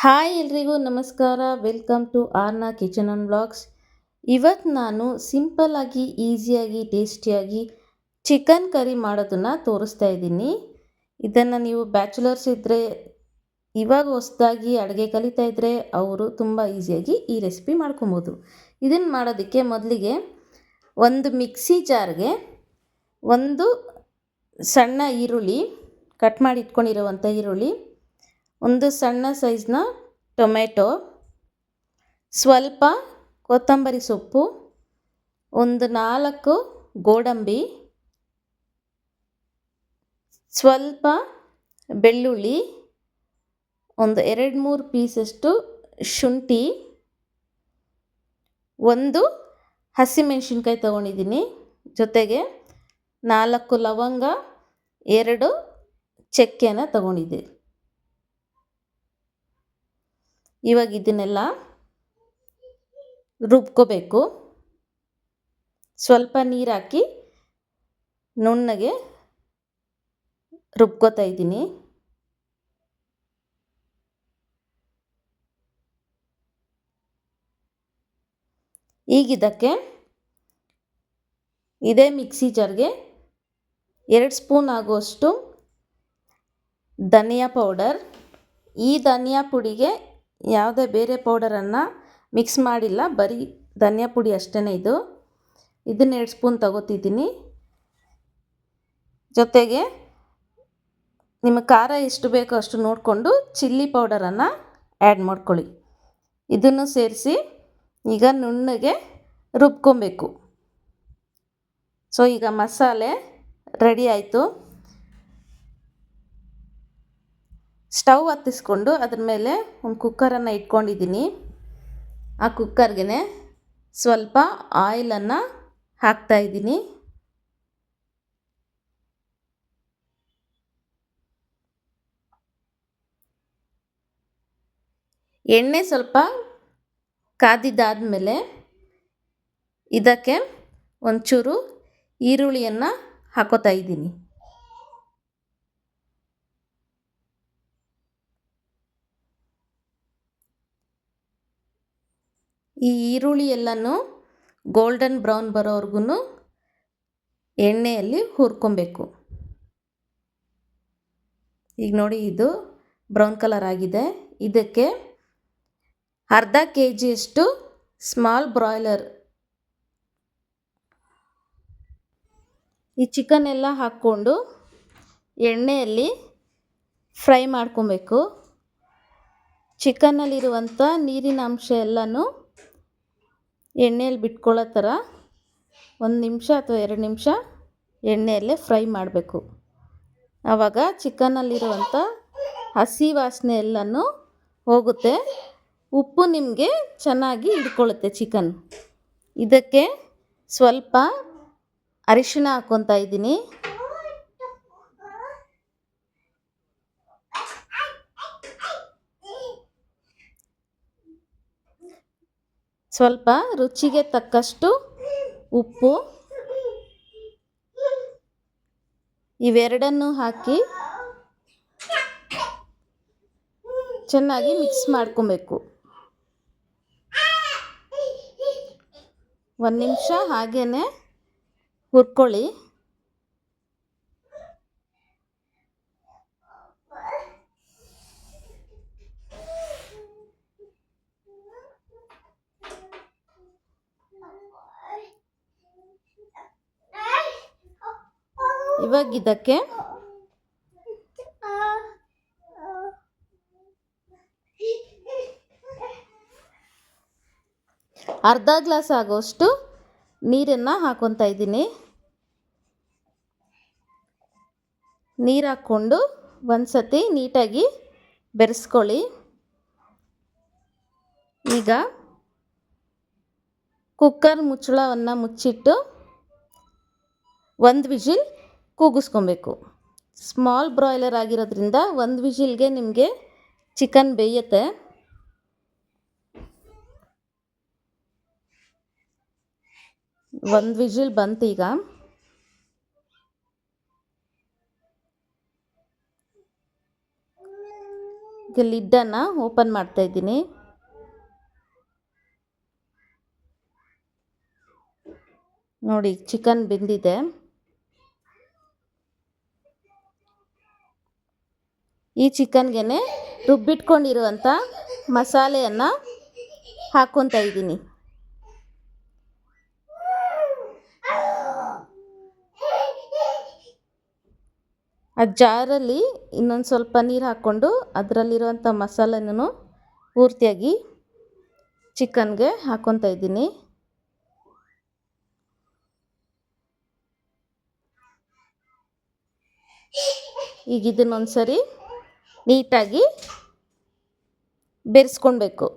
Hi ಎಲ್ರಿಗೂ ನಮಸ್ಕಾರ. Welcome to ಆರ್ನ ಕಿಚನ್ ಆ್ಯಂಡ್ ಬ್ಲಾಗ್ಸ್. ಇವತ್ತು ನಾನು ಸಿಂಪಲ್ಲಾಗಿ ಈಸಿಯಾಗಿ ಟೇಸ್ಟಿಯಾಗಿ ಚಿಕನ್ ಕರಿ ಮಾಡೋದನ್ನು ತೋರಿಸ್ತಾ ಇದ್ದೀನಿ. ಇದನ್ನು ನೀವು ಬ್ಯಾಚುಲರ್ಸ್ ಇದ್ದರೆ, ಇವಾಗ ಹೊಸದಾಗಿ ಅಡುಗೆ ಕಲಿತಾ ಇದ್ದರೆ ಅವರು ತುಂಬ ಈಸಿಯಾಗಿ ಈ ರೆಸಿಪಿ ಮಾಡ್ಕೊಬೋದು. ಇದನ್ನು ಮಾಡೋದಕ್ಕೆ ಮೊದಲಿಗೆ ಒಂದು ಮಿಕ್ಸಿ ಜಾರ್ಗೆ ಒಂದು ಸಣ್ಣ ಈರುಳ್ಳಿ, ಕಟ್ ಮಾಡಿ ಇಟ್ಕೊಂಡಿರೋವಂಥ ಈರುಳ್ಳಿ, ಒಂದು ಸಣ್ಣ ಸೈಜ್ನ ಟೊಮೆಟೊ, ಸ್ವಲ್ಪ ಕೊತ್ತಂಬರಿ ಸೊಪ್ಪು, ಒಂದು 4 ಗೋಡಂಬಿ, ಸ್ವಲ್ಪ ಬೆಳ್ಳುಳ್ಳಿ, ಒಂದು 2-3 ಪೀಸಷ್ಟು ಶುಂಠಿ, ಒಂದು ಹಸಿಮೆಣಸಿನ್ಕಾಯಿ ತೊಗೊಂಡಿದ್ದೀನಿ, ಜೊತೆಗೆ 4 ಲವಂಗ, 2 ಚಕ್ಕೆನ ತೊಗೊಂಡಿದ್ದೀನಿ. ಇವಾಗ ಇದನ್ನೆಲ್ಲ ರುಬ್ಕೋಬೇಕು. ಸ್ವಲ್ಪ ನೀರು ಹಾಕಿ ನುಣ್ಣಗೆ ರುಬ್ಕೋತಾ ಇದ್ದೀನಿ. ಈಗ ಇದಕ್ಕೆ ಇದೇ ಮಿಕ್ಸಿ ಜಾರ್ಗೆ 2 ಸ್ಪೂನ್ ಆಗುವಷ್ಟು ಧನಿಯಾ ಪೌಡರ್. ಈ ಧನಿಯಾ ಪುಡಿಗೆ ಯಾವುದೇ ಬೇರೆ ಪೌಡರನ್ನು ಮಿಕ್ಸ್ ಮಾಡಿಲ್ಲ, ಬರೀ ಧನಿಯಾ ಪುಡಿ ಅಷ್ಟೇ ಇದು. ಇದನ್ನು 2 ಸ್ಪೂನ್ ತಗೋತಿದ್ದೀನಿ. ಜೊತೆಗೆ ನಿಮಗೆ ಖಾರ ಎಷ್ಟು ಬೇಕೋ ಅಷ್ಟು ನೋಡಿಕೊಂಡು ಚಿಲ್ಲಿ ಪೌಡರನ್ನು ಆ್ಯಡ್ ಮಾಡ್ಕೊಳ್ಳಿ. ಇದನ್ನು ಸೇರಿಸಿ ಈಗ ನುಣ್ಣಗೆ ರುಬ್ಕೊಬೇಕು. ಸೊ ಈಗ ಮಸಾಲೆ ರೆಡಿ ಆಯಿತು. ಸ್ಟವ್ ಹತ್ತಿಸ್ಕೊಂಡು ಅದ್ರ ಮೇಲೆ ಒಂದು ಕುಕ್ಕರನ್ನು ಇಟ್ಕೊಂಡಿದ್ದೀನಿ. ಆ ಕುಕ್ಕರ್ಗೆ ಸ್ವಲ್ಪ ಆಯಿಲನ್ನು ಹಾಕ್ತಾಯಿದ್ದೀನಿ. ಎಣ್ಣೆ ಸ್ವಲ್ಪ ಕಾದಿದ್ದಾದಮೇಲೆ ಇದಕ್ಕೆ ಒಂಚೂರು ಈರುಳ್ಳಿಯನ್ನು ಹಾಕೋತಾ ಇದ್ದೀನಿ. ಈ ಈರುಳ್ಳಿ ಎಲ್ಲನೂ ಗೋಲ್ಡನ್ ಬ್ರೌನ್ ಬರೋವರೆಗೂ ಎಣ್ಣೆಯಲ್ಲಿ ಹುರ್ಕೊಬೇಕು. ಈಗ ನೋಡಿ, ಇದು ಬ್ರೌನ್ ಕಲರ್ ಆಗಿದೆ. ಇದಕ್ಕೆ ಅರ್ಧ kg ಸ್ಮಾಲ್ ಬ್ರಾಯ್ಲರ್ ಈ ಚಿಕನ್ ಎಲ್ಲ ಹಾಕ್ಕೊಂಡು ಎಣ್ಣೆಯಲ್ಲಿ ಫ್ರೈ ಮಾಡ್ಕೊಬೇಕು. ಚಿಕನ್ನಲ್ಲಿರುವಂಥ ನೀರಿನ ಅಂಶ ಎಲ್ಲನೂ ಎಣ್ಣೆಯಲ್ಲಿ ಬಿಟ್ಕೊಳ್ಳೋ ಥರ 1 ನಿಮಿಷ ಅಥವಾ 2 ನಿಮಿಷ ಎಣ್ಣೆಯಲ್ಲೇ ಫ್ರೈ ಮಾಡಬೇಕು. ಆವಾಗ ಚಿಕನ್ನಲ್ಲಿರುವಂಥ ಹಸಿ ವಾಸನೆ ಎಲ್ಲನೂ ಹೋಗುತ್ತೆ. ಉಪ್ಪು ನಿಮಗೆ ಚೆನ್ನಾಗಿ ಹಿಡ್ಕೊಳ್ಳುತ್ತೆ ಚಿಕನ್. ಇದಕ್ಕೆ ಸ್ವಲ್ಪ ಅರಿಶಿಣ ಹಾಕ್ಕೊತಾ ಇದ್ದೀನಿ. ಸ್ವಲ್ಪ ರುಚಿಗೆ ತಕ್ಕಷ್ಟು ಉಪ್ಪು, ಇವೆರಡನ್ನು ಹಾಕಿ ಚೆನ್ನಾಗಿ ಮಿಕ್ಸ್ ಮಾಡ್ಕೊಬೇಕು. 1 ನಿಮಿಷ ಹಾಗೇ ಹುರ್ಕೊಳ್ಳಿ. ಇವಾಗ ಇದಕ್ಕೆ ಅರ್ಧ ಗ್ಲಾಸ್ ಆಗೋಷ್ಟು ನೀರನ್ನು ಹಾಕ್ಕೊತಾ ಇದ್ದೀನಿ. ನೀರು ಹಾಕ್ಕೊಂಡು ಒಂದು ಸತಿ ನೀಟಾಗಿ ಬೆರೆಸ್ಕೊಳ್ಳಿ. ಈಗ ಕುಕ್ಕರ್ ಮುಚ್ಚಳವನ್ನು ಮುಚ್ಚಿಟ್ಟು 1 ವಿಜಿಲ್ ಕೂಗಿಸ್ಕೊಬೇಕು. ಸ್ಮಾಲ್ ಬ್ರಾಯ್ಲರ್ ಆಗಿರೋದ್ರಿಂದ 1 ವಿಜಿಲ್ಗೆ ನಿಮಗೆ ಚಿಕನ್ ಬೇಯುತ್ತೆ. ಒಂದು ವಿಜಿಲ್ ಬಂತು. ಈಗ ಲಿಡ್ಡನ್ನು ಓಪನ್ ಮಾಡ್ತಾಯಿದ್ದೀನಿ. ನೋಡಿ ಚಿಕನ್ ಬೆಂದಿದೆ. ಈ ಚಿಕನ್ಗೆ ರುಬ್ಬಿಟ್ಕೊಂಡಿರುವಂಥ ಮಸಾಲೆಯನ್ನು ಹಾಕ್ಕೊತಾ ಇದ್ದೀನಿ. ಆ ಜಾರಲ್ಲಿ ಇನ್ನೊಂದು ಸ್ವಲ್ಪ ನೀರು ಹಾಕ್ಕೊಂಡು ಅದರಲ್ಲಿರುವಂಥ ಮಸಾಲೆನೂ ಪೂರ್ತಿಯಾಗಿ ಚಿಕನ್ಗೆ ಹಾಕ್ಕೊತಾ ಇದ್ದೀನಿ. ಈಗ ಇದನ್ನೊಂದು ಸರಿ ನೀಟಾಗಿ ಬೆರೆಸ್ಕೊಳ್ಬೇಕು.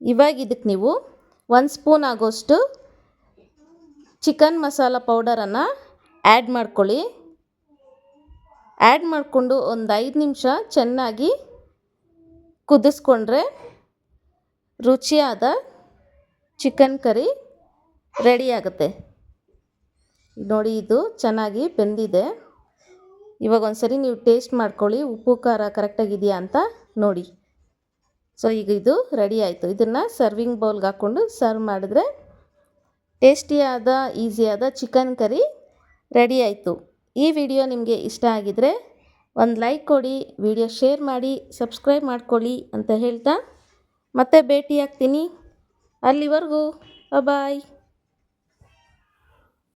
ಇವಾಗ ಇದಕ್ಕೆ ನೀವು 1 ಸ್ಪೂನ್ ಆಗೋಷ್ಟು ಚಿಕನ್ ಮಸಾಲ ಪೌಡರನ್ನು ಆ್ಯಡ್ ಮಾಡ್ಕೊಳ್ಳಿ. ಆ್ಯಡ್ ಮಾಡಿಕೊಂಡು ಒಂದು 5 ನಿಮಿಷ ಚೆನ್ನಾಗಿ ಕುದಿಸ್ಕೊಂಡ್ರೆ ರುಚಿಯಾದ ಚಿಕನ್ ಕರಿ ರೆಡಿ ಆಗುತ್ತೆ. ನೋಡಿ ಇದು ಚೆನ್ನಾಗಿ ಬೆಂದಿದೆ. ಇವಾಗ ಒಂದು ಸರಿ ನೀವು ಟೇಸ್ಟ್ ಮಾಡ್ಕೊಳ್ಳಿ, ಉಪ್ಪು ಖಾರ ಕರೆಕ್ಟಾಗಿದೆಯಾ ಅಂತ ನೋಡಿ. ಸೊ ಈಗ ಇದು ರೆಡಿ ಆಯಿತು. ಇದನ್ನು ಸರ್ವಿಂಗ್ ಬೌಲ್ಗೆ ಹಾಕ್ಕೊಂಡು ಸರ್ವ್ ಮಾಡಿದ್ರೆ ಟೇಸ್ಟಿಯಾದ ಈಸಿಯಾದ ಚಿಕನ್ ಕರಿ ರೆಡಿ ಆಯಿತು. ಈ ವಿಡಿಯೋ ನಿಮಗೆ ಇಷ್ಟ ಆಗಿದರೆ ಒಂದು ಲೈಕ್ ಕೊಡಿ, ವಿಡಿಯೋ ಶೇರ್ ಮಾಡಿ, ಸಬ್ಸ್ಕ್ರೈಬ್ ಮಾಡ್ಕೊಳ್ಳಿ ಅಂತ ಹೇಳ್ತಾ ಮತ್ತೆ ಭೇಟಿಯಾಗ್ತೀನಿ. ಅಲ್ಲಿವರೆಗೂ ಬಾಯ್.